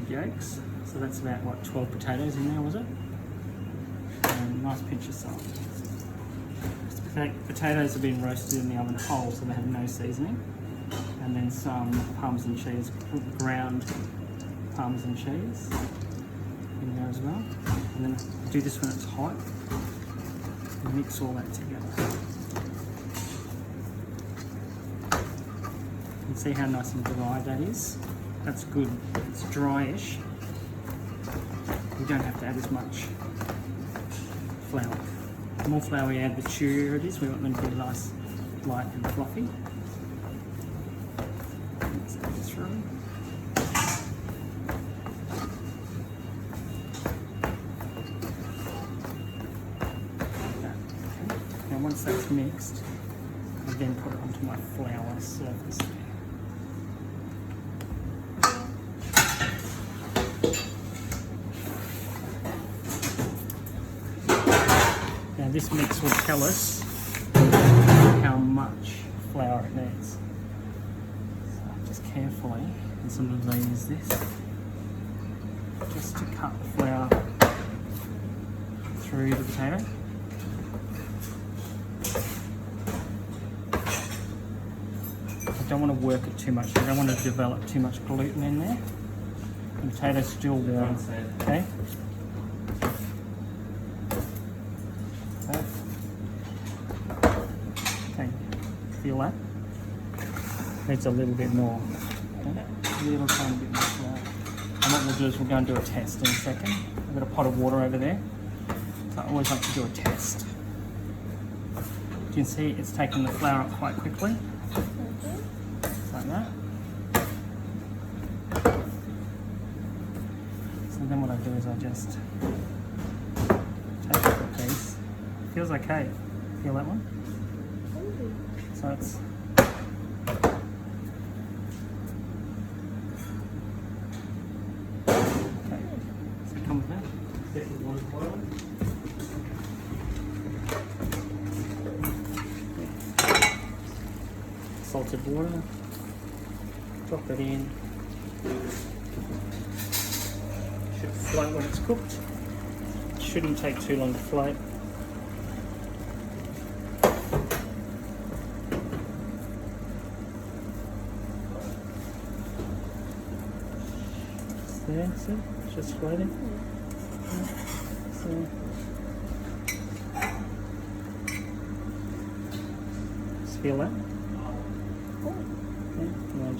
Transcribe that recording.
egg yolks. So that's about, what, 12 potatoes in there, was it? And a nice pinch of salt. Potatoes have been roasted in the oven whole, so they have no seasoning. And then some parmesan cheese, ground parmesan cheese in there as well. And then do this when it's hot. And mix all that together. You can see how nice and dry that is. That's good. It's dryish. You don't have to add as much flour. The more flour we add, the chewier it is. We want them to be nice, light and fluffy. Let's add it through. Like that. Okay. Now once that's mixed, I then put it onto my flour surface there. Now this mix will tell us how much flour it needs. So just carefully, and some of these use this, just to cut the flour through the potato. I don't want to work it too much. I don't want to develop too much gluten in there. The potato's still warm. Okay. Okay, feel that? Needs a little bit more. Okay. A little tiny bit more flour. And what we'll do is we'll go and do a test in a second. I've got a pot of water over there. So I always like to do a test. You can see it's taking the flour up quite quickly. Just like that. So then what I do is I just take a piece. Feels okay. Feel that one? So it's okay. So come with that. Get the water boiling. Salted water. Drop it in. Should float when it's cooked. Shouldn't take too long to float. There, see? It's just floating. So, just feel that. Yeah, good.